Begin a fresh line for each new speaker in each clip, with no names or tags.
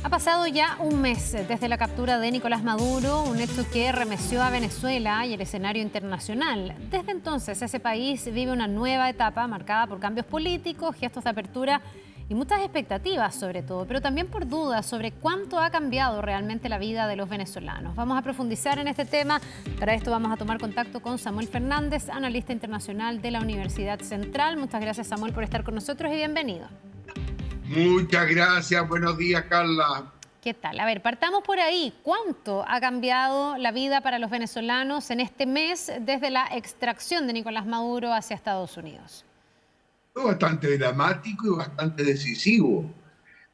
Ha pasado ya un mes desde la captura de Nicolás Maduro, un hecho que remeció a Venezuela y el escenario internacional. Desde entonces, ese país vive una nueva etapa marcada por cambios políticos, gestos de apertura y muchas expectativas sobre todo, pero también por dudas sobre cuánto ha cambiado realmente la vida de los venezolanos. Vamos a profundizar en este tema. Para esto vamos a tomar contacto con Samuel Fernández, analista internacional de la Universidad Central. Muchas gracias, Samuel, por estar con nosotros y bienvenido.
Muchas gracias, buenos días, Carla.
¿Qué tal? A ver, partamos por ahí. ¿Cuánto ha cambiado la vida para los venezolanos en este mes desde la extracción de Nicolás Maduro hacia Estados Unidos?
Fue bastante dramático y bastante decisivo,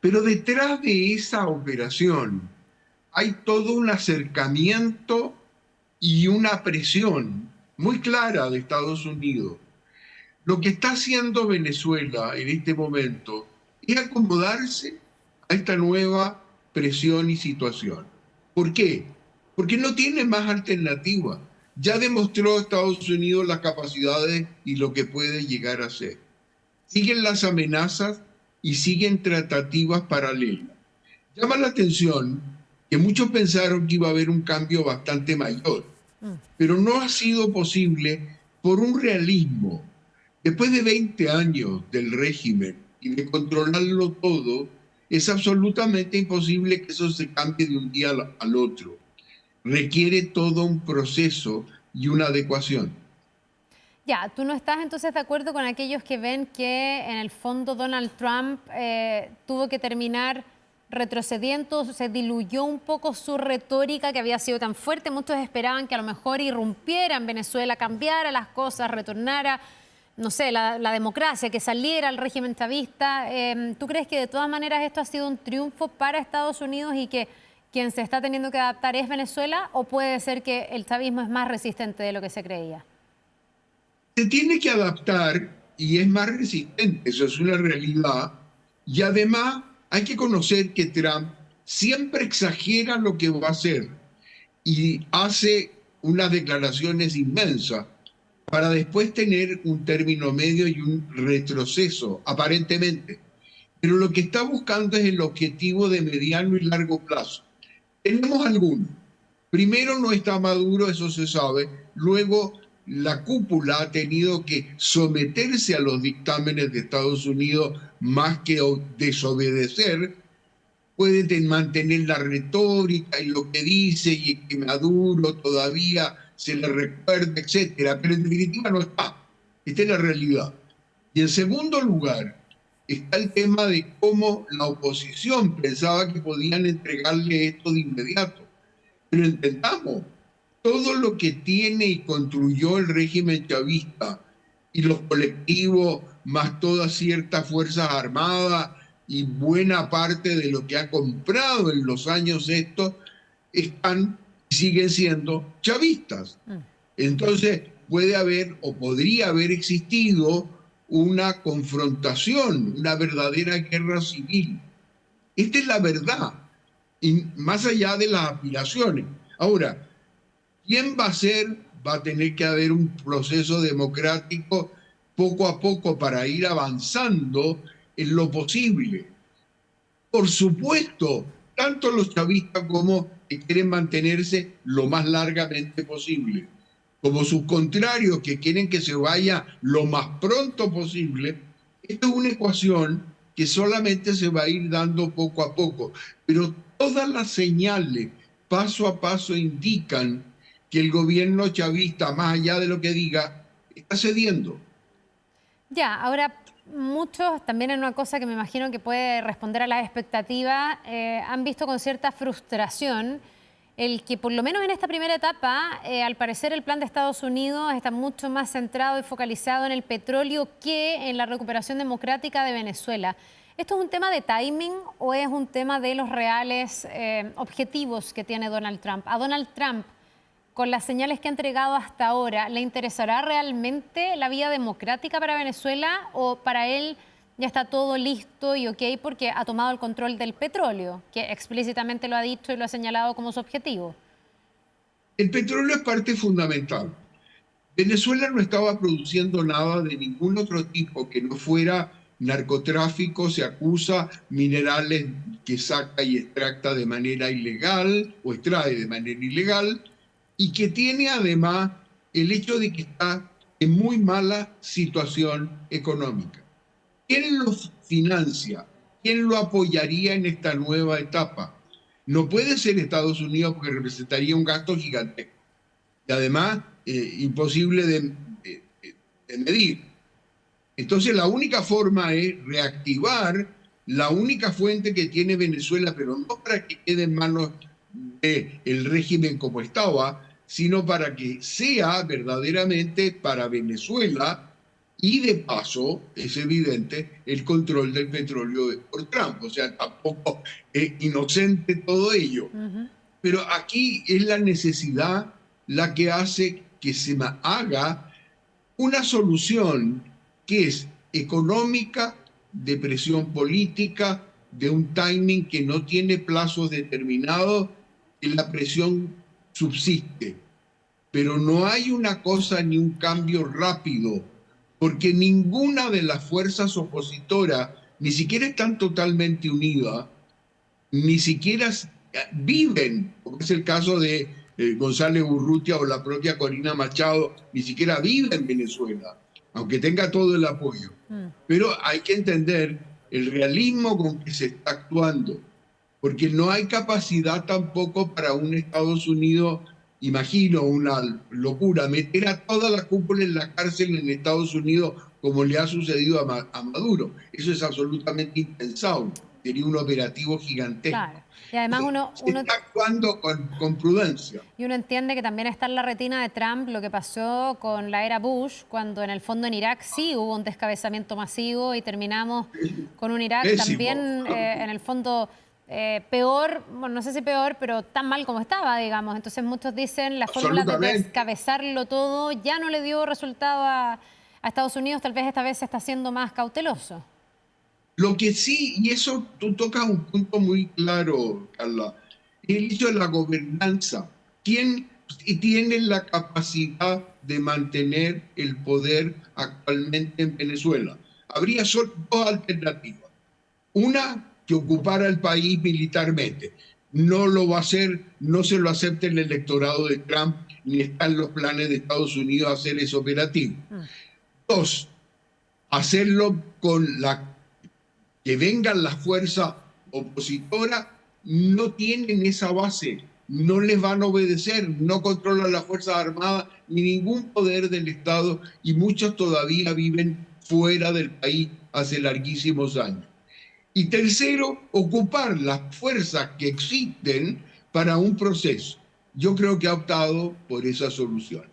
pero detrás de esa operación hay todo un acercamiento y una presión muy clara de Estados Unidos. Lo que está haciendo Venezuela en este momento es acomodarse a esta nueva presión y situación. ¿Por qué? Porque no tiene más alternativa. Ya demostró Estados Unidos las capacidades y lo que puede llegar a ser. Siguen las amenazas y siguen tratativas paralelas. Llama la atención que muchos pensaron que iba a haber un cambio bastante mayor, pero no ha sido posible por un realismo. Después de 20 años del régimen y de controlarlo todo, es absolutamente imposible que eso se cambie de un día al otro. Requiere todo un proceso y una adecuación.
Ya, ¿tú no estás entonces de acuerdo con aquellos que ven que en el fondo Donald Trump tuvo que terminar retrocediendo, se diluyó un poco su retórica que había sido tan fuerte? Muchos esperaban que a lo mejor irrumpiera en Venezuela, cambiara las cosas, retornara, no sé, la democracia, que saliera el régimen chavista. ¿Tú crees que de todas maneras esto ha sido un triunfo para Estados Unidos y que quien se está teniendo que adaptar es Venezuela, o puede ser que el chavismo es más resistente de lo que se creía?
Se tiene que adaptar y es más resistente, eso es una realidad. Y además hay que conocer que Trump siempre exagera lo que va a hacer y hace unas declaraciones inmensas para después tener un término medio y un retroceso, aparentemente. Pero lo que está buscando es el objetivo de mediano y largo plazo. Tenemos algunos. Primero, no está Maduro, eso se sabe. Luego, la cúpula ha tenido que someterse a los dictámenes de Estados Unidos más que desobedecer. Puede mantener la retórica y lo que dice y que Maduro todavía se le recuerda, etcétera, pero en definitiva no está. Esta es la realidad. Y en segundo lugar, está el tema de cómo la oposición pensaba que podían entregarle esto de inmediato. Pero entendamos, todo lo que tiene y construyó el régimen chavista y los colectivos, más todas ciertas fuerzas armadas y buena parte de lo que ha comprado en los años estos, están y siguen siendo chavistas. Entonces puede haber o podría haber existido una confrontación, una verdadera guerra civil. Esta es la verdad, y más allá de las aspiraciones. Ahora, ¿quién va a ser? Va a tener que haber un proceso democrático poco a poco para ir avanzando en lo posible. Por supuesto, tanto los chavistas como que quieren mantenerse lo más largamente posible, como sus contrarios que quieren que se vaya lo más pronto posible. Esta es una ecuación que solamente se va a ir dando poco a poco, pero todas las señales paso a paso indican que el gobierno chavista, más allá de lo que diga, está cediendo.
Ya, ahora muchos, también en una cosa que me imagino que puede responder a las expectativas, han visto con cierta frustración el que por lo menos en esta primera etapa, al parecer el plan de Estados Unidos está mucho más centrado y focalizado en el petróleo que en la recuperación democrática de Venezuela. ¿Esto es un tema de timing o es un tema de los reales objetivos que tiene Donald Trump? A Donald Trump, con las señales que ha entregado hasta ahora, ¿le interesará realmente la vía democrática para Venezuela o para él ya está todo listo y ok porque ha tomado el control del petróleo, que explícitamente lo ha dicho y lo ha señalado como su objetivo?
El petróleo es parte fundamental. Venezuela no estaba produciendo nada de ningún otro tipo que no fuera narcotráfico, se acusa minerales que saca y extracta de manera ilegal o extrae de manera ilegal, y que tiene además el hecho de que está en muy mala situación económica. ¿Quién lo financia? ¿Quién lo apoyaría en esta nueva etapa? No puede ser Estados Unidos porque representaría un gasto gigantesco y además imposible de medir. Entonces la única forma es reactivar la única fuente que tiene Venezuela, pero no para que quede en manos del régimen como estaba, sino para que sea verdaderamente para Venezuela y de paso, es evidente, el control del petróleo por Trump. O sea, tampoco es inocente todo ello. Pero aquí es la necesidad la que hace que se haga una solución que es económica, de presión política, de un timing que no tiene plazos determinados, y la presión subsiste. Pero no hay una cosa ni un cambio rápido, porque ninguna de las fuerzas opositoras ni siquiera están totalmente unidas, ni siquiera viven, como es el caso de González Urrutia o la propia Corina Machado, ni siquiera vive en Venezuela, aunque tenga todo el apoyo. Pero hay que entender el realismo con que se está actuando, porque no hay capacidad tampoco para un Estados Unidos, imagino una locura, meter a toda la cúpula en la cárcel en Estados Unidos como le ha sucedido a Maduro. Eso es absolutamente impensable. Sería un operativo gigantesco.
Claro. Y además
se está actuando con prudencia.
Y uno entiende que también está en la retina de Trump lo que pasó con la era Bush, cuando en el fondo en Irak sí hubo un descabezamiento masivo y terminamos con un Irak también en el fondo peor, bueno, no sé si peor, pero tan mal como estaba, digamos. Entonces muchos dicen la fórmula de descabezarlo todo ya no le dio resultado a Estados Unidos, tal vez esta vez se está siendo más cauteloso.
Lo que sí, y eso tú tocas un punto muy claro, Carla, el hecho de la gobernanza. ¿Quién tiene la capacidad de mantener el poder actualmente en Venezuela? Habría solo dos alternativas. Una, que ocupara el país militarmente. No lo va a hacer, no se lo acepta el electorado de Trump, ni está en los planes de Estados Unidos hacer ese operativo. Dos, hacerlo con que vengan las fuerzas opositoras, no tienen esa base, no les van a obedecer, no controlan las Fuerzas Armadas ni ningún poder del Estado, y muchos todavía viven fuera del país hace larguísimos años. Y tercero, ocupar las fuerzas que existen para un proceso. Yo creo que ha optado por esa solución.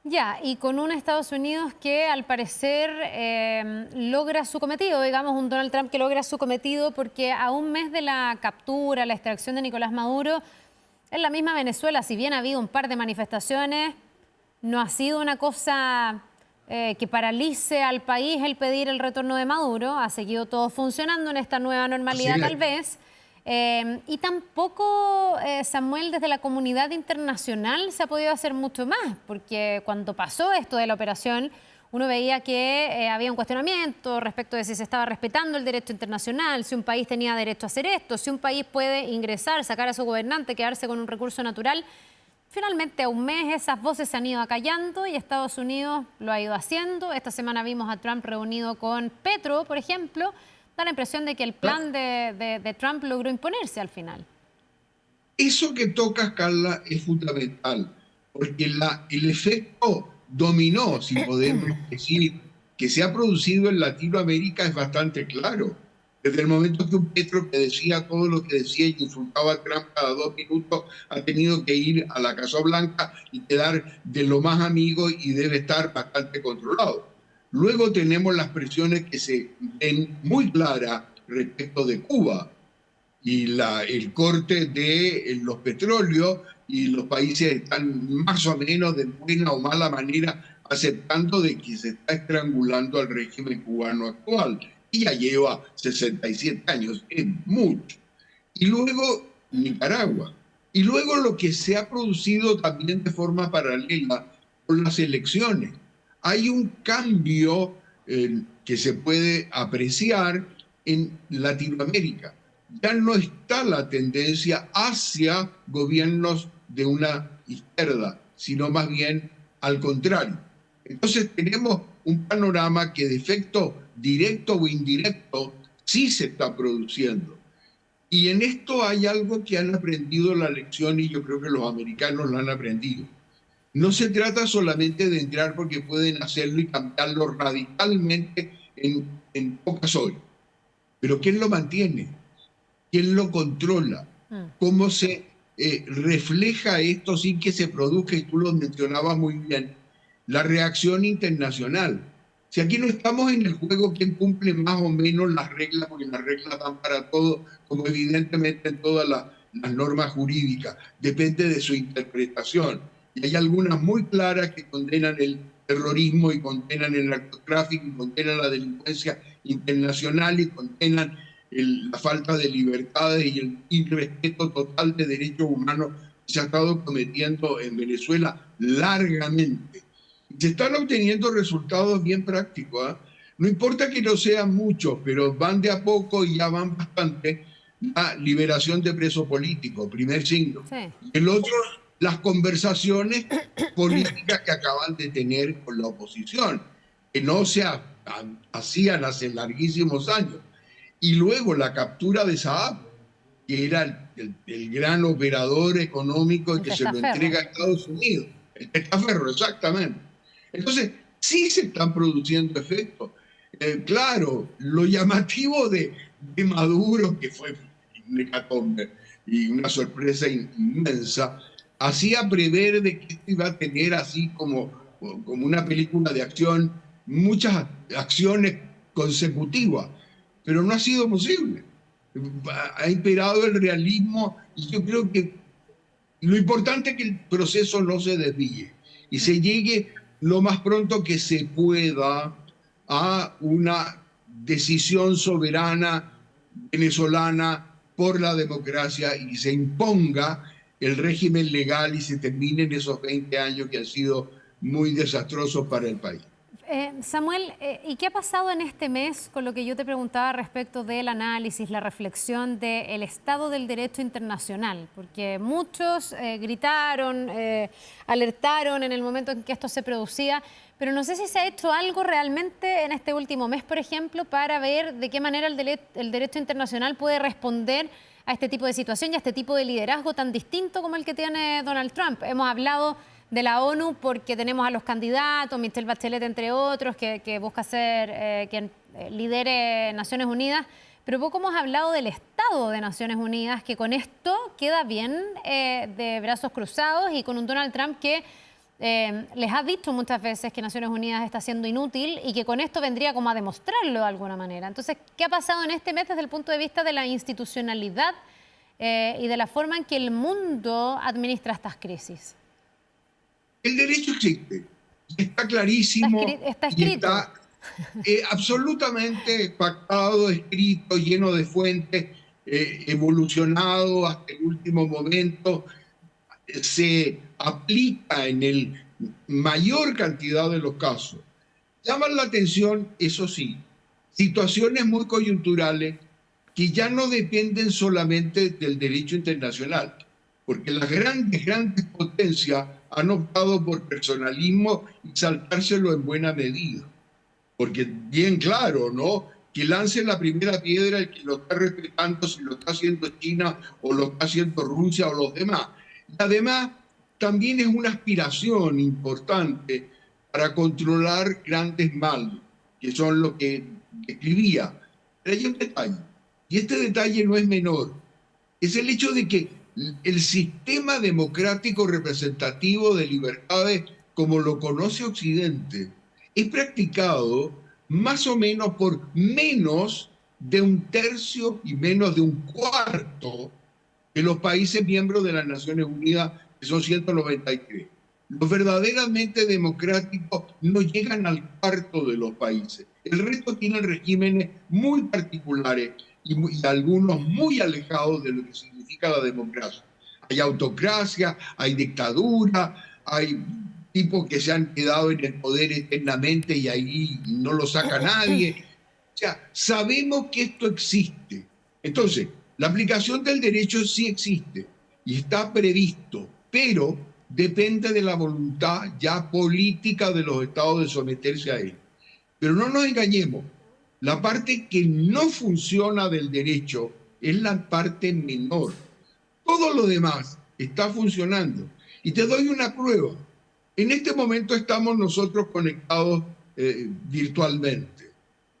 Ya, y con un Estados Unidos que al parecer logra su cometido, digamos, un Donald Trump que logra su cometido, porque a un mes de la captura, la extracción de Nicolás Maduro, en la misma Venezuela, si bien ha habido un par de manifestaciones, no ha sido una cosa que paralice al país el pedir el retorno de Maduro. Ha seguido todo funcionando en esta nueva normalidad tal vez. Y tampoco, Samuel, desde la comunidad internacional se ha podido hacer mucho más, porque cuando pasó esto de la operación, uno veía que había un cuestionamiento respecto de si se estaba respetando el derecho internacional, si un país tenía derecho a hacer esto, si un país puede ingresar, sacar a su gobernante, quedarse con un recurso natural. Finalmente, a un mes esas voces se han ido acallando y Estados Unidos lo ha ido haciendo. Esta semana vimos a Trump reunido con Petro, por ejemplo. Da la impresión de que el plan de Trump logró imponerse al final.
Eso que tocas, Carla, es fundamental, porque el efecto dominó, si podemos decir, que se ha producido en Latinoamérica es bastante claro. Desde el momento que un Petro que decía todo lo que decía y insultaba a Trump cada 2 minutos, ha tenido que ir a la Casa Blanca y quedar de lo más amigo y debe estar bastante controlado. Luego tenemos las presiones que se ven muy claras respecto de Cuba y el corte de los petróleos, y los países están más o menos de buena o mala manera aceptando de que se está estrangulando al régimen cubano actual. Y ya lleva 67 años, es mucho. Y luego Nicaragua. Y luego lo que se ha producido también de forma paralela con las elecciones. Hay un cambio que se puede apreciar en Latinoamérica. Ya no está la tendencia hacia gobiernos de una izquierda, sino más bien al contrario. Entonces tenemos un panorama que de efecto directo o indirecto sí se está produciendo. Y en esto hay algo que han aprendido la lección y yo creo que los americanos la han aprendido. No se trata solamente de entrar porque pueden hacerlo y cambiarlo radicalmente en pocas horas. Pero ¿quién lo mantiene? ¿Quién lo controla? ¿Cómo se refleja esto sin que se produzca, y tú lo mencionabas muy bien, la reacción internacional? Si aquí no estamos en el juego quién cumple más o menos las reglas, porque las reglas dan para todo, como evidentemente en todas las normas jurídicas, depende de su interpretación. Y hay algunas muy claras que condenan el terrorismo y condenan el narcotráfico y condenan la delincuencia internacional y condenan la falta de libertades y el irrespeto total de derechos humanos que se ha estado cometiendo en Venezuela largamente. Se están obteniendo resultados bien prácticos, ¿eh? No importa que no sean muchos, pero van de a poco y ya van bastante. La liberación de presos políticos, primer signo. Sí. El otro, las conversaciones políticas que acaban de tener con la oposición, que no se hacían hace larguísimos años. Y luego la captura de Saab, que era el gran operador económico y que se lo entrega a Estados Unidos. El testaferro, exactamente. Entonces, sí se están produciendo efectos. Claro, lo llamativo de Maduro, que fue un hecatombe y una sorpresa inmensa, hacía prever de que esto iba a tener así como una película de acción, muchas acciones consecutivas, pero no ha sido posible. Ha imperado el realismo y yo creo que lo importante es que el proceso no se desvíe y se llegue lo más pronto que se pueda a una decisión soberana venezolana por la democracia y se imponga el régimen legal y se terminen esos 20 años que han sido muy desastrosos para el país.
Samuel, ¿y qué ha pasado en este mes con lo que yo te preguntaba respecto del análisis, la reflexión del estado del derecho internacional? Porque muchos gritaron, alertaron en el momento en que esto se producía, pero no sé si se ha hecho algo realmente en este último mes, por ejemplo, para ver de qué manera el derecho internacional puede responder a este tipo de situación y a este tipo de liderazgo tan distinto como el que tiene Donald Trump. Hemos hablado de la ONU porque tenemos a los candidatos, Michelle Bachelet entre otros, que busca ser quien lidere Naciones Unidas, pero poco hemos hablado del Estado de Naciones Unidas, que con esto queda bien de brazos cruzados y con un Donald Trump que les ha dicho muchas veces que Naciones Unidas está siendo inútil y que con esto vendría como a demostrarlo de alguna manera. Entonces, ¿qué ha pasado en este mes desde el punto de vista de la institucionalidad y de la forma en que el mundo administra estas crisis?
El derecho existe, está clarísimo,
está escrito.
Y está absolutamente pactado, escrito, lleno de fuentes, evolucionado hasta el último momento, se aplica en el mayor cantidad de los casos. Llaman la atención, eso sí, situaciones muy coyunturales que ya no dependen solamente del derecho internacional, porque las grandes potencias han optado por personalismo y saltárselo en buena medida. Porque bien claro, ¿no? Que lance la primera piedra el que lo está respetando, si lo está haciendo China o lo está haciendo Rusia o los demás. Y además, también es una aspiración importante para controlar grandes males, que son lo que escribía. Pero hay un detalle, y este detalle no es menor, es el hecho de que el sistema democrático representativo de libertades, como lo conoce Occidente, es practicado más o menos por menos de un tercio y menos de un cuarto de los países miembros de las Naciones Unidas, que son 193. Los verdaderamente democráticos no llegan al cuarto de los países. El resto tienen regímenes muy particulares y algunos muy alejados de lo que significa la democracia. Hay autocracia, hay dictadura, hay tipos que se han quedado en el poder eternamente y ahí no lo saca nadie. O sea, sabemos que esto existe. Entonces, la aplicación del derecho sí existe y está previsto, pero depende de la voluntad ya política de los estados de someterse a él. Pero no nos engañemos, la parte que no funciona del derecho es la parte menor. Todo lo demás está funcionando. Y te doy una prueba. En este momento estamos nosotros conectados virtualmente.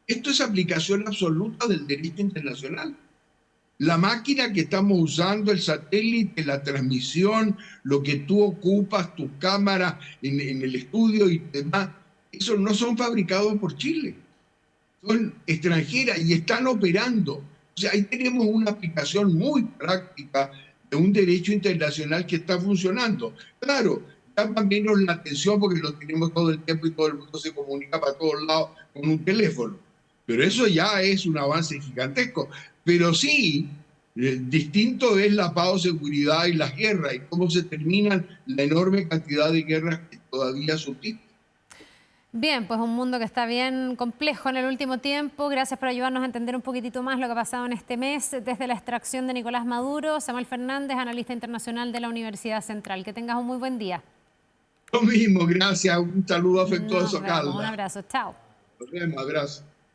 Esto es aplicación absoluta del derecho internacional. La máquina que estamos usando, el satélite, la transmisión, lo que tú ocupas, tus cámaras en el estudio y demás, esos no son fabricados por Chile, son extranjeras y están operando. O sea, ahí tenemos una aplicación muy práctica de un derecho internacional que está funcionando. Claro, llama menos la atención porque lo tenemos todo el tiempo y todo el mundo se comunica para todos lados con un teléfono. Pero eso ya es un avance gigantesco. Pero sí, distinto es la paz, seguridad y las guerras y cómo se terminan la enorme cantidad de guerras que todavía subsisten.
Bien, pues un mundo que está bien complejo en el último tiempo. Gracias por ayudarnos a entender un poquitito más lo que ha pasado en este mes desde la extracción de Nicolás Maduro. Samuel Fernández, analista internacional de la Universidad Central. Que tengas un muy buen día.
Lo mismo, gracias. Un saludo afectuoso,
Nos vemos.
Carla.
Un abrazo. Chao.
Nos vemos, abrazo.